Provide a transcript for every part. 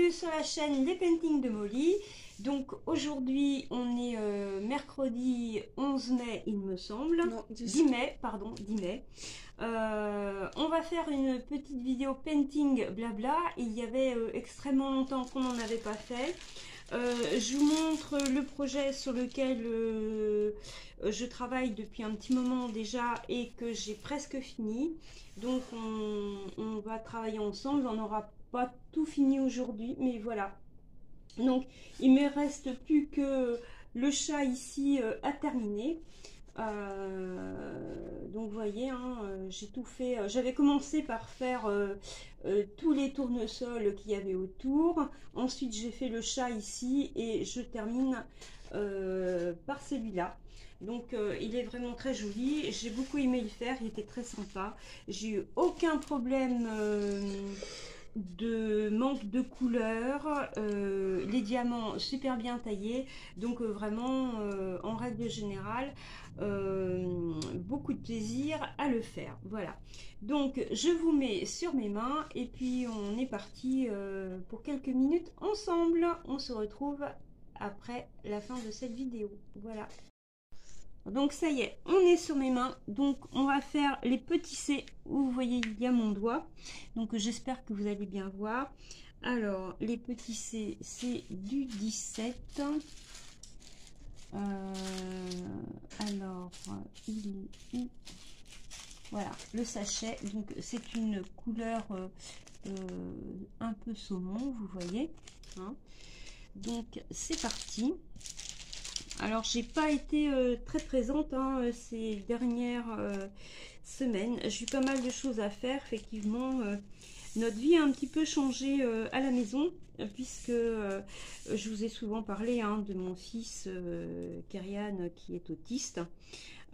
bienvenue sur la chaîne Les Paintings de Molly. Donc aujourd'hui on est mercredi 11 mai il me semble, non, 10 mai, pardon, 10 mai. On va faire une petite vidéo painting blabla. Il y avait extrêmement longtemps qu'on n'en avait pas fait. Je vous montre le projet sur lequel je travaille depuis un petit moment déjà et que j'ai presque fini. Donc on va travailler ensemble. On n'aura pas tout fini aujourd'hui, mais voilà. Donc il me reste plus que le chat ici à terminer. Donc vous voyez, hein, j'ai tout fait. J'avais commencé par faire tous les tournesols qu'il y avait autour. Ensuite j'ai fait le chat ici et je termine par celui-là. Donc il est vraiment très joli. J'ai beaucoup aimé le faire, il était très sympa. J'ai eu aucun problème de manque de couleur, les diamants super bien taillés, donc vraiment en règle générale beaucoup de plaisir à le faire. Voilà, donc je vous mets sur mes mains et puis on est parti pour quelques minutes ensemble. On se retrouve après la fin de cette vidéo. Voilà, donc ça y est, on est sur mes mains. Donc on va faire les petits C où vous voyez il y a mon doigt. Donc j'espère que vous allez bien voir. Alors les petits C, c'est du 17. Alors il est où? Voilà le sachet. Donc c'est une couleur un peu saumon, vous voyez, hein. Donc c'est parti. Alors j'ai pas été très présente ces dernières semaines. J'ai eu pas mal de choses à faire. Effectivement, notre vie a un petit peu changé à la maison, puisque je vous ai souvent parlé de mon fils Kyrian qui est autiste.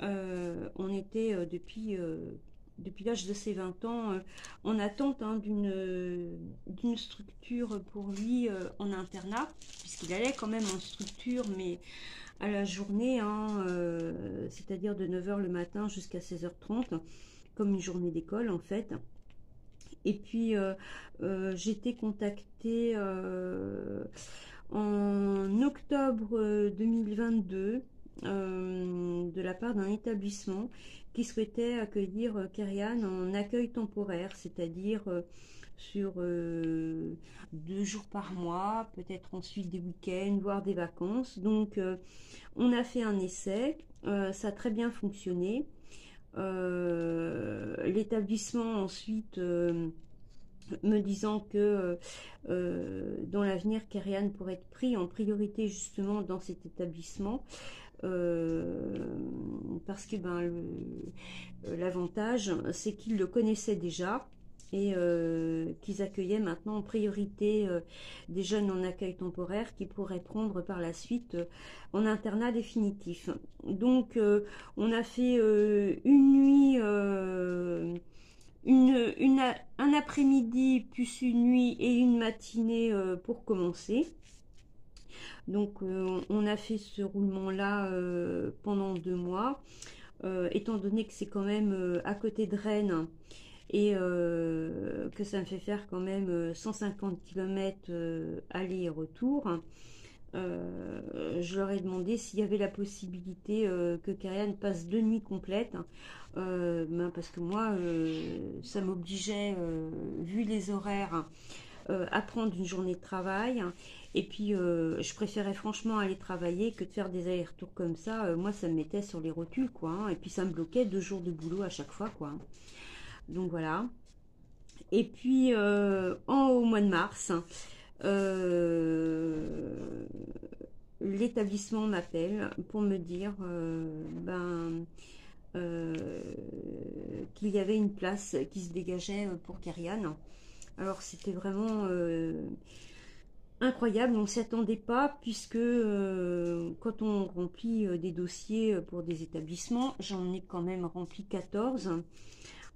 On était depuis l'âge de ses 20 ans en attente d'une structure pour lui en internat, puisqu'il allait quand même en structure, mais à la journée, c'est-à-dire de 9 h le matin jusqu'à 16 h 30, comme une journée d'école en fait. Et puis j'ai été contactée en octobre 2022 de la part d'un établissement qui souhaitait accueillir Kyrian en accueil temporaire, c'est-à-dire sur 2 jours par mois, peut-être ensuite des week-ends, voire des vacances. Donc on a fait un essai, ça a très bien fonctionné. L'établissement ensuite me disant que dans l'avenir Kyrian pourrait être pris en priorité justement dans cet établissement, parce que l'avantage c'est qu'ils le connaissaient déjà et qu'ils accueillaient maintenant en priorité des jeunes en accueil temporaire qui pourraient prendre par la suite en internat définitif. Donc on a fait une nuit, un après-midi plus une nuit et une matinée pour commencer. Donc on a fait ce roulement là pendant 2 mois, étant donné que c'est quand même à côté de Rennes et que ça me fait faire quand même 150 km aller et retour. Je leur ai demandé s'il y avait la possibilité que Kyrian passe 2 nuits complètes, parce que moi ça m'obligeait, vu les horaires, à prendre une journée de travail, et puis je préférais franchement aller travailler que de faire des allers-retours comme ça. Moi ça me mettait sur les rotules quoi, et puis ça me bloquait 2 jours de boulot à chaque fois quoi. Donc voilà. Et puis au mois de mars, l'établissement m'appelle pour me dire qu'il y avait une place qui se dégageait pour Kyrian. Alors c'était vraiment incroyable, on ne s'y attendait pas, puisque quand on remplit des dossiers pour des établissements, j'en ai quand même rempli 14.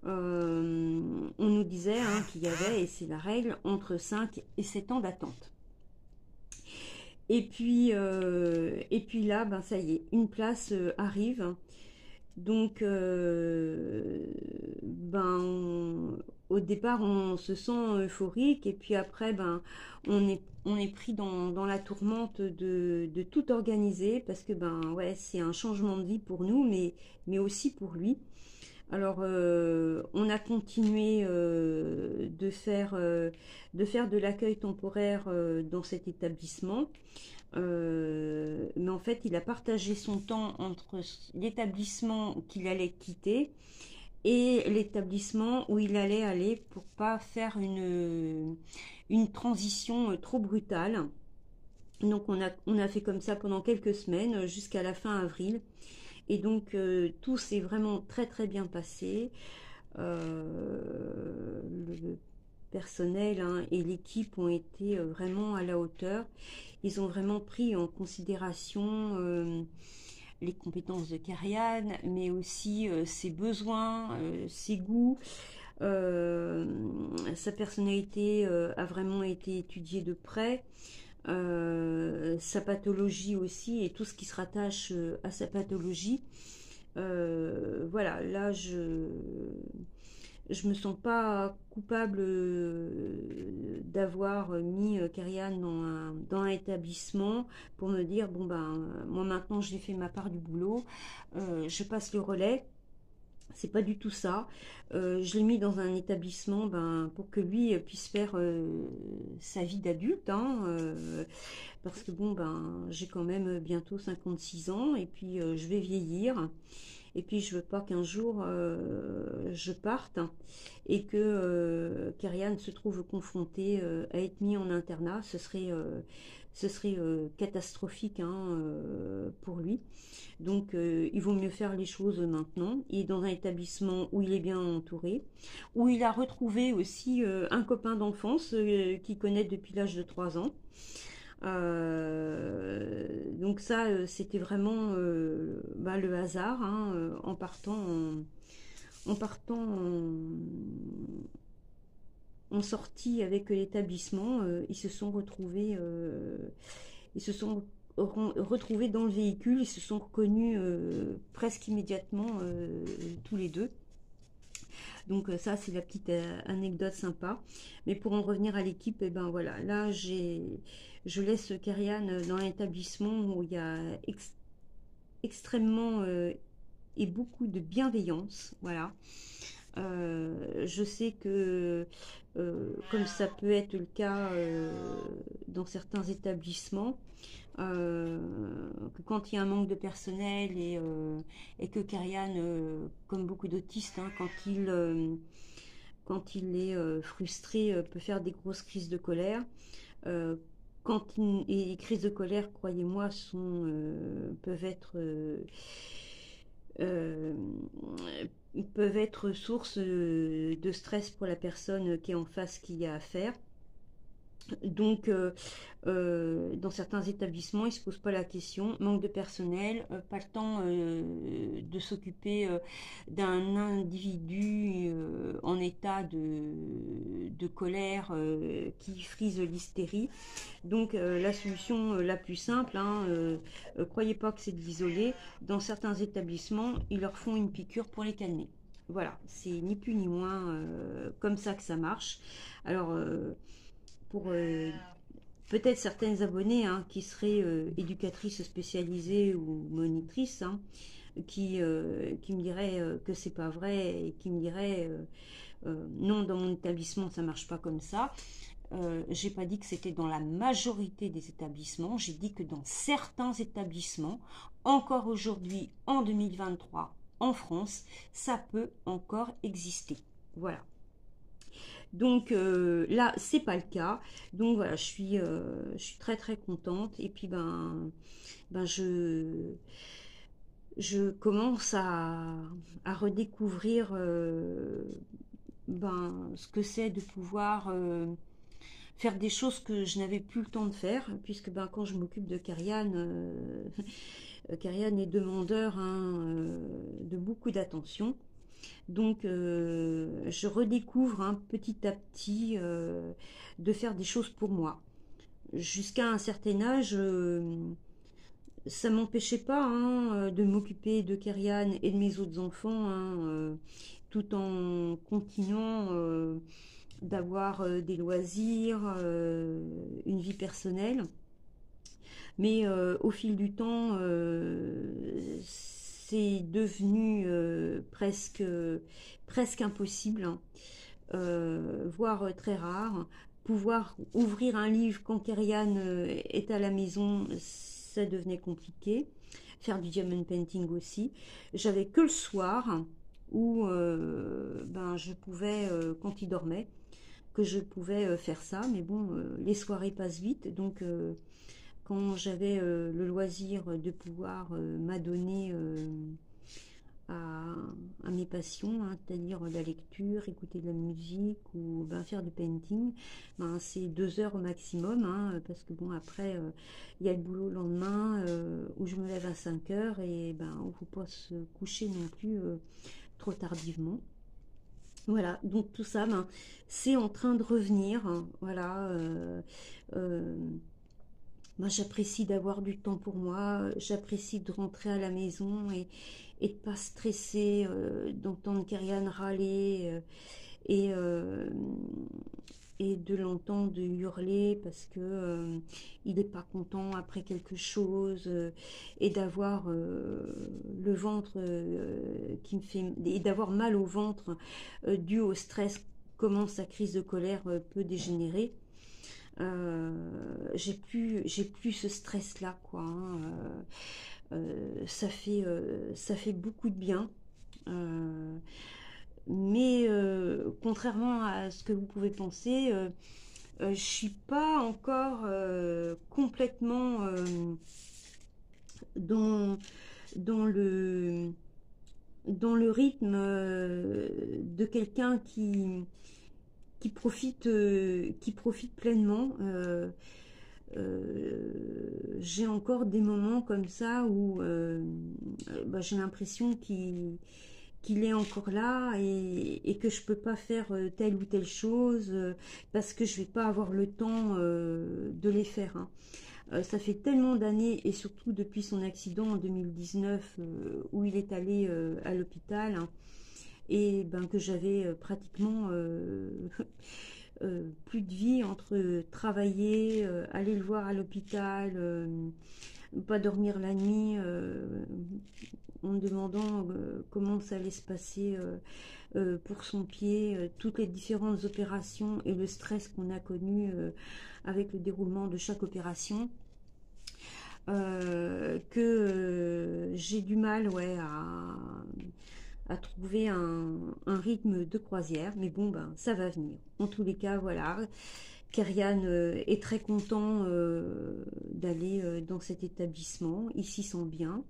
On nous disait qu'il y avait, et c'est la règle, entre 5 et 7 ans d'attente. Et puis là, ça y est, une place arrive. Donc, au départ, on se sent euphorique et puis après, on est pris dans la tourmente de tout organiser parce que, ouais, c'est un changement de vie pour nous, mais aussi pour lui. Alors, on a continué de faire de l'accueil temporaire dans cet établissement. Mais en fait, il a partagé son temps entre l'établissement qu'il allait quitter et l'établissement où il allait aller pour pas faire une transition trop brutale. Donc on a fait comme ça pendant quelques semaines jusqu'à la fin avril. Et donc tout s'est vraiment très très bien passé. Le personnel hein, et l'équipe ont été vraiment à la hauteur. Ils ont vraiment pris en considération les compétences de Kariane, mais aussi ses besoins, ses goûts. Sa personnalité a vraiment été étudiée de près. Sa pathologie aussi et tout ce qui se rattache à sa pathologie. Voilà, là je me sens pas coupable d'avoir mis Kariane dans un établissement pour me dire bon moi maintenant j'ai fait ma part du boulot, je passe le relais. C'est pas du tout ça. Je l'ai mis dans un établissement pour que lui puisse faire sa vie d'adulte, hein, parce que j'ai quand même bientôt 56 ans et puis je vais vieillir. Et puis je veux pas qu'un jour je parte et que Kariane se trouve confronté à être mis en internat. Ce serait catastrophique hein, pour lui. Donc il vaut mieux faire les choses maintenant. Il est dans un établissement où il est bien entouré, où il a retrouvé aussi un copain d'enfance qu'il connaît depuis l'âge de 3 ans. Donc ça, c'était vraiment le hasard hein, en partant en sortie avec l'établissement, ils se sont retrouvés dans le véhicule, ils se sont reconnus presque immédiatement tous les deux. Donc ça c'est la petite anecdote sympa. Mais pour en revenir à l'équipe, et ben voilà, là je laisse Kariane dans un établissement où il y a extrêmement et beaucoup de bienveillance. Voilà. Je sais que, comme ça peut être le cas dans certains établissements, que quand il y a un manque de personnel et que Kariane, comme beaucoup d'autistes, hein, quand il est frustré, peut faire des grosses crises de colère. Euh, et les crises de colère, croyez-moi, euh, peuvent être source de stress pour la personne qui est en face qui a affaire. Donc, dans certains établissements, ils ne se posent pas la question. Manque de personnel, pas le temps de s'occuper d'un individu en état de colère qui frise l'hystérie. Donc, la solution la plus simple, hein, croyez pas que c'est de l'isoler. Dans certains établissements, ils leur font une piqûre pour les calmer. Voilà, c'est ni plus ni moins comme ça que ça marche. Alors, pour peut-être certaines abonnées hein, qui seraient éducatrices spécialisées ou monitrices, hein, qui me diraient que c'est pas vrai et qui me diraient non, dans mon établissement ça marche pas comme ça. J'ai pas dit que c'était dans la majorité des établissements, j'ai dit que dans certains établissements, encore aujourd'hui en 2023 en France, ça peut encore exister. Voilà. Donc là, c'est pas le cas. Donc voilà, je suis très très contente. Et puis je commence à redécouvrir ce que c'est de pouvoir faire des choses que je n'avais plus le temps de faire, puisque quand je m'occupe de Kariane, Kariane est demandeur hein, de beaucoup d'attention. Donc je redécouvre hein, petit à petit de faire des choses pour moi. Jusqu'à un certain âge, ça m'empêchait pas hein, de m'occuper de Kerian et de mes autres enfants, hein, tout en continuant d'avoir des loisirs, une vie personnelle. Mais au fil du temps, c'est devenu presque impossible, hein, voire très rare. Pouvoir ouvrir un livre quand Kerian est à la maison, ça devenait compliqué. Faire du diamond painting aussi. J'avais que le soir où ben, je pouvais, quand il dormait, que je pouvais faire ça. Mais bon, les soirées passent vite, donc quand j'avais le loisir de pouvoir m'adonner à, à mes passions, hein, c'est-à-dire la lecture, écouter de la musique ou ben, faire du painting, ben, c'est 2 heures au maximum, hein, parce que bon après il y a le boulot le lendemain où je me lève à 5 heures et ben on ne faut pas se coucher non plus trop tardivement. Voilà, donc tout ça, ben, c'est en train de revenir, hein, voilà. Euh, Moi, j'apprécie d'avoir du temps pour moi, j'apprécie de rentrer à la maison et de pas stresser, d'entendre Kyrian râler et, euh, et de l'entendre hurler parce que il n'est pas content après quelque chose et d'avoir le ventre qui me fait et d'avoir mal au ventre dû au stress, comment sa crise de colère peut dégénérer. J'ai plus ce stress là quoi hein. Ça fait beaucoup de bien. Euh, mais contrairement à ce que vous pouvez penser, je suis pas encore complètement dans, dans le dans le rythme de quelqu'un qui profite pleinement. J'ai encore des moments comme ça où bah, j'ai l'impression qu'il est encore là et que je peux pas faire telle ou telle chose parce que je vais pas avoir le temps de les faire. Hein. Ça fait tellement d'années et surtout depuis son accident en 2019 où il est allé à l'hôpital hein, et ben que j'avais pratiquement plus de vie entre travailler, aller le voir à l'hôpital, pas dormir la nuit en me demandant comment ça allait se passer pour son pied, toutes les différentes opérations et le stress qu'on a connu avec le déroulement de chaque opération. Que j'ai du mal ouais, à trouver un rythme de croisière, mais bon, ben, ça va venir. En tous les cas, voilà, Kerian est très content d'aller dans cet établissement, il s'y sent bien.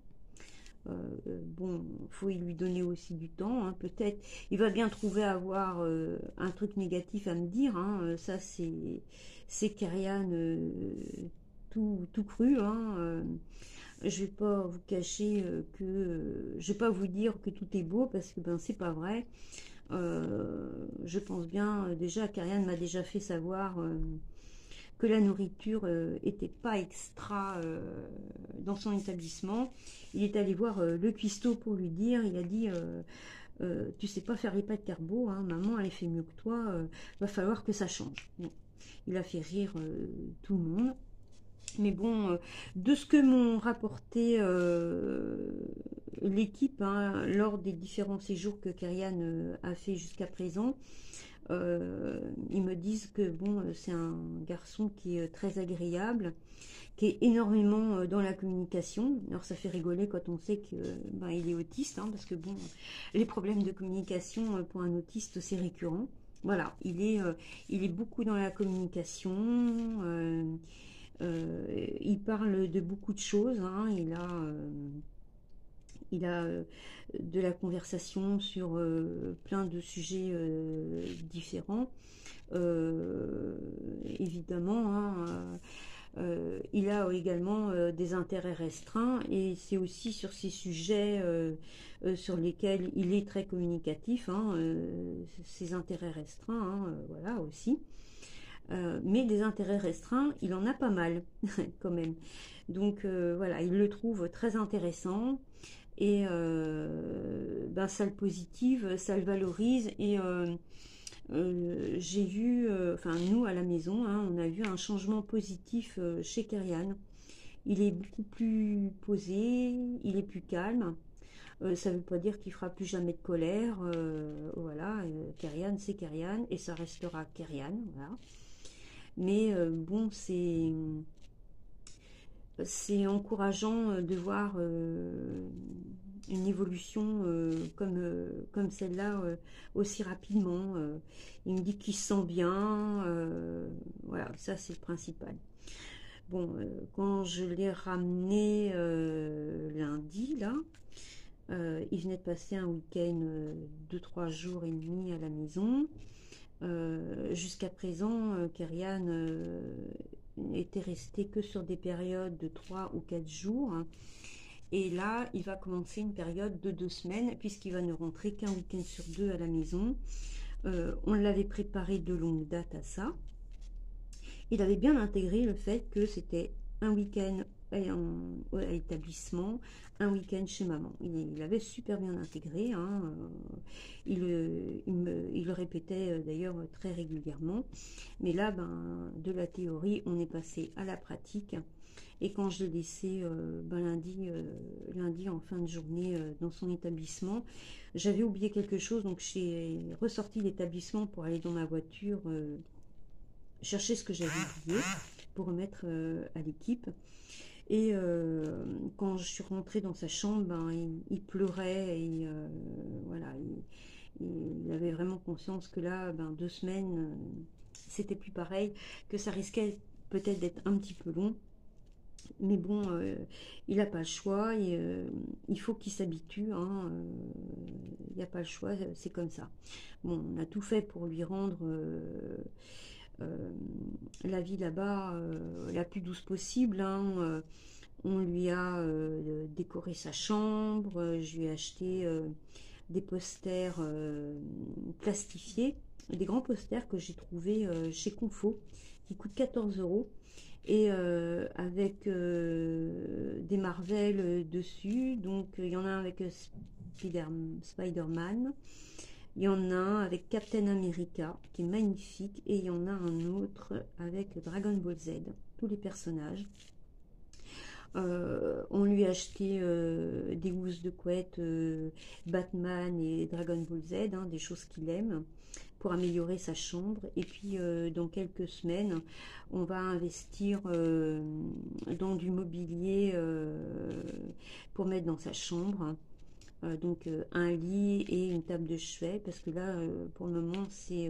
Bon, faut lui donner aussi du temps, hein, peut-être. Il va bien trouver à avoir un truc négatif à me dire, hein, ça c'est Kerian tout cru, hein, je vais pas vous cacher que je vais pas vous dire que tout est beau parce que ben c'est pas vrai. Je pense bien déjà Karian m'a déjà fait savoir que la nourriture était pas extra dans son établissement. Il est allé voir le cuistot pour lui dire, il a dit tu sais pas faire les pâtes carbo, hein, maman elle fait mieux que toi, va falloir que ça change. Bon. Il a fait rire tout le monde. Mais bon, de ce que m'ont rapporté l'équipe hein, lors des différents séjours que Kerian a fait jusqu'à présent, ils me disent que bon, c'est un garçon qui est très agréable, qui est énormément dans la communication. Alors ça fait rigoler quand on sait que ben, il est autiste, hein, parce que bon, les problèmes de communication pour un autiste c'est récurrent. Voilà, il est beaucoup dans la communication. Il parle de beaucoup de choses. Hein. Il a de la conversation sur plein de sujets différents. Évidemment, hein, il a également des intérêts restreints et c'est aussi sur ces sujets sur lesquels il est très communicatif, hein, ses intérêts restreints, hein, voilà aussi. mais des intérêts restreints, il en a pas mal quand même. Donc voilà, il le trouve très intéressant et ben, ça le positive, ça le valorise et j'ai vu, enfin nous à la maison, hein, on a vu un changement positif chez Kerian. Il est beaucoup plus posé, il est plus calme. Ça ne veut pas dire qu'il fera plus jamais de colère. Voilà, Kerian c'est Kerian et ça restera Kerian. Voilà. Mais bon, c'est encourageant de voir une évolution comme celle-là aussi rapidement. Il me dit qu'il se sent bien. Voilà, ça c'est le principal. Bon, quand je l'ai ramené lundi, là, il venait de passer un week-end de 3 jours et demi à la maison. Jusqu'à présent, Kerian était resté que sur des périodes de 3 ou 4 jours. Hein. Et là, il va commencer une période de 2 semaines, puisqu'il va ne rentrer qu'un week-end sur 2 à la maison. On l'avait préparé de longue date à ça. Il avait bien intégré le fait que c'était un week-end à l'établissement, un week-end chez maman. Il avait super bien intégré, hein. Il le répétait d'ailleurs très régulièrement. Mais là, ben, de la théorie, on est passé à la pratique. Et quand je l'ai laissé ben, lundi en fin de journée dans son établissement, j'avais oublié quelque chose, donc j'ai ressorti l'établissement pour aller dans ma voiture chercher ce que j'avais oublié pour remettre à l'équipe. Et quand je suis rentrée dans sa chambre, ben, il pleurait et voilà, il avait vraiment conscience que là, ben, 2 semaines, c'était plus pareil, que ça risquait peut-être d'être un petit peu long. Mais bon, il n'a pas le choix et il faut qu'il s'habitue. Hein, il n'y a pas le choix, c'est comme ça. Bon, on a tout fait pour lui rendre la vie là-bas la plus douce possible. Hein, on lui a décoré sa chambre, je lui ai acheté des posters plastifiés, des grands posters que j'ai trouvés chez Confo, qui coûtent 14 € et avec des Marvel dessus. Donc il y en a un avec Spider-Man, il y en a un avec Captain America qui est magnifique et il y en a un autre avec Dragon Ball Z, tous les personnages. On lui a acheté des housses de couette Batman et Dragon Ball Z, hein, des choses qu'il aime pour améliorer sa chambre. Et puis dans quelques semaines, on va investir dans du mobilier pour mettre dans sa chambre. Donc un lit et une table de chevet, parce que là pour le moment c'est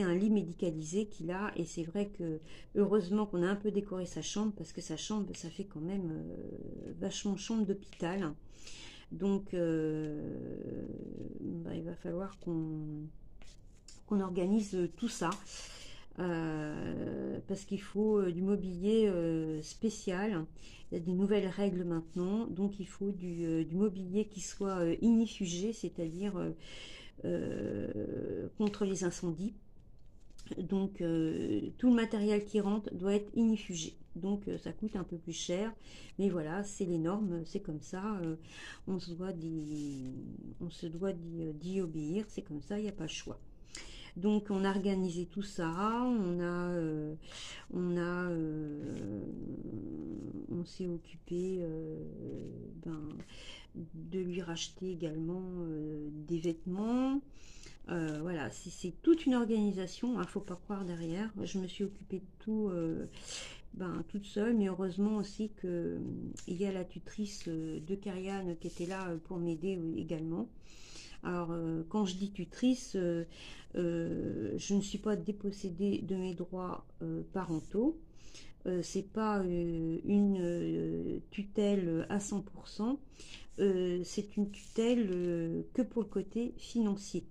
un lit médicalisé qu'il a, et c'est vrai que heureusement qu'on a un peu décoré sa chambre, parce que sa chambre ça fait quand même vachement chambre d'hôpital. Donc bah, il va falloir qu'on organise tout ça. Parce qu'il faut du mobilier spécial. Il y a des nouvelles règles maintenant, donc il faut du mobilier qui soit ignifugé, c'est-à-dire contre les incendies. Donc tout le matériel qui rentre doit être ignifugé. Donc ça coûte un peu plus cher, mais voilà, c'est les normes, c'est comme ça. On se doit d'y obéir, c'est comme ça, il n'y a pas le choix. Donc on a organisé tout ça, on s'est occupé ben, de lui racheter également des vêtements. Voilà, c'est toute une organisation, il ne faut pas croire derrière. Je me suis occupée de tout ben, toute seule, mais heureusement aussi qu'il y a la tutrice de Kerian qui était là pour m'aider également. Alors, quand je dis tutrice, je ne suis pas dépossédée de mes droits parentaux. C'est pas une tutelle à 100%. C'est une tutelle que pour le côté financier,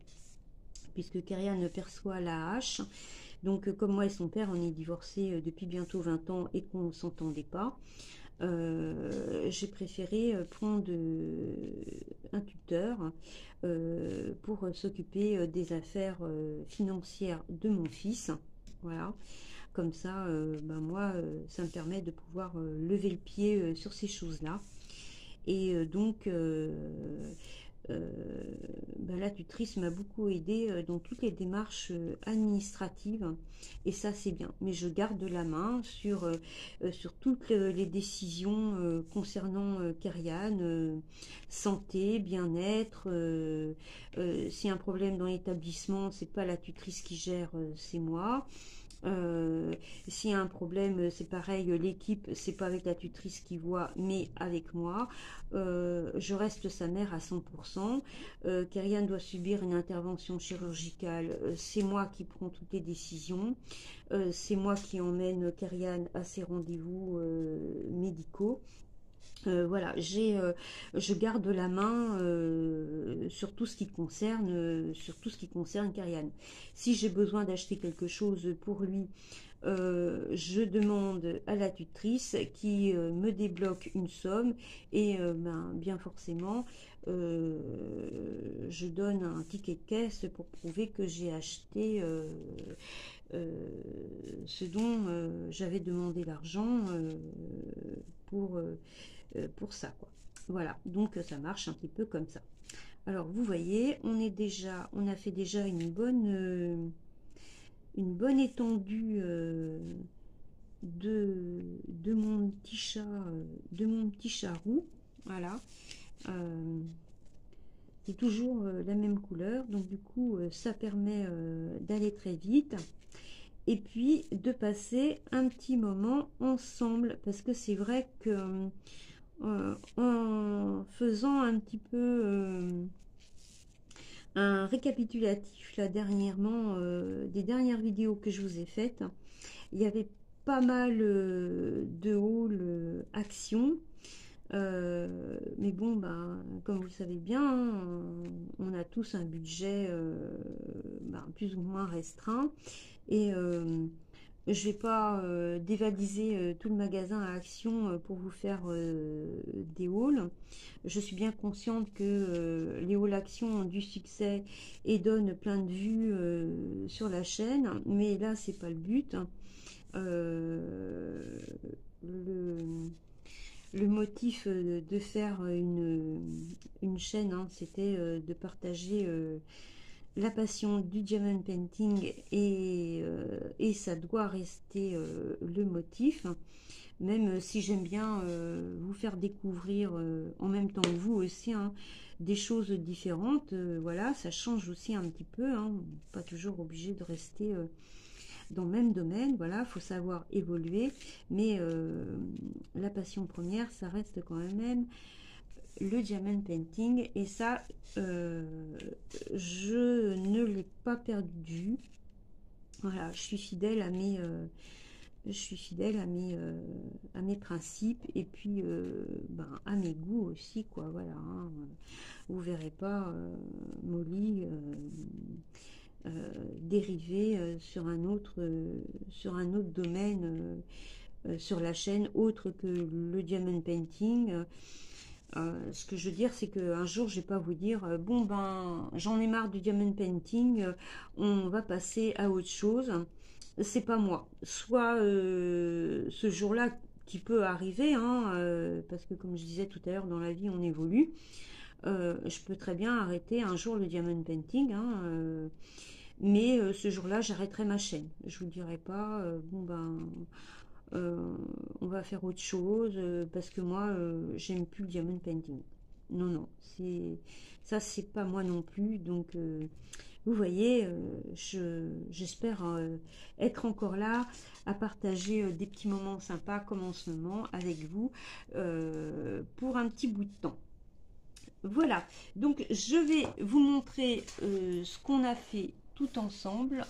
puisque Kerian ne perçoit l'AAH. Donc, comme moi et son père, on est divorcés depuis bientôt 20 ans et qu'on ne s'entendait pas. J'ai préféré prendre un tuteur pour s'occuper des affaires financières de mon fils. Voilà, comme ça, ben moi, ça me permet de pouvoir lever le pied sur ces choses-là. Et donc, euh, ben, la tutrice m'a beaucoup aidé dans toutes les démarches administratives, et ça c'est bien. Mais je garde la main sur toutes les décisions concernant Kerian, santé, bien-être. S'il y a un problème dans l'établissement, c'est pas la tutrice qui gère, c'est moi. Euh, S'il y a un problème, c'est pareil, l'équipe, c'est pas avec la tutrice qui voit, mais avec moi. Je reste sa mère à 100%. Kerian doit subir une intervention chirurgicale, c'est moi qui prends toutes les décisions. C'est moi qui emmène Kerian à ses rendez-vous médicaux. Voilà, je garde la main sur tout ce qui concerne Karian. Si j'ai besoin d'acheter quelque chose pour lui, je demande à la tutrice qui me débloque une somme, et ben, bien forcément, je donne un ticket de caisse pour prouver que j'ai acheté euh, ce dont j'avais demandé l'argent pour ça, quoi. Voilà, donc ça marche un petit peu comme ça. Alors vous voyez, on a fait déjà une bonne étendue de mon petit chat, de mon petit chat roux. Voilà, euh, c'est toujours la même couleur, donc du coup ça permet d'aller très vite, et puis de passer un petit moment ensemble, parce que c'est vrai que en faisant un petit peu un récapitulatif là dernièrement des dernières vidéos que je vous ai faites, il y avait pas mal de hauls actions. Mais bon, ben, comme vous le savez bien, hein, on a tous un budget ben, plus ou moins restreint. Et je vais pas dévaliser tout le magasin à Action pour vous faire des hauls. Je suis bien consciente que les hauls Action ont du succès et donnent plein de vues sur la chaîne, mais là c'est pas le but. Euh, le, le motif de faire une chaîne, hein, c'était de partager la passion du diamond painting, et ça doit rester le motif, même si j'aime bien vous faire découvrir en même temps que vous aussi, hein, des choses différentes. Voilà, ça change aussi un petit peu, hein, pas toujours obligé de rester dans le même domaine. Voilà, faut savoir évoluer, mais la passion première, ça reste quand même le diamond painting, et ça je ne l'ai pas perdu. Voilà, je suis fidèle à mes principes, et puis ben, à mes goûts aussi, quoi. Voilà, hein. Vous verrez pas Molly dériver sur un autre domaine sur la chaîne autre que le diamond painting. Ce que je veux dire, c'est qu'un jour, je vais pas vous dire bon ben j'en ai marre du diamond painting, on va passer à autre chose. C'est pas moi. Soit ce jour-là qui peut arriver, hein, parce que comme je disais tout à l'heure, dans la vie on évolue. Je peux très bien arrêter un jour le diamond painting, hein, mais ce jour-là, j'arrêterai ma chaîne. Je vous dirai pas bon ben on va faire autre chose parce que moi j'aime plus le diamond painting. Non, non, c'est pas moi non plus. Donc vous voyez, j'espère être encore là à partager des petits moments sympas comme en ce moment avec vous pour un petit bout de temps. Voilà, donc je vais vous montrer ce qu'on a fait tout ensemble.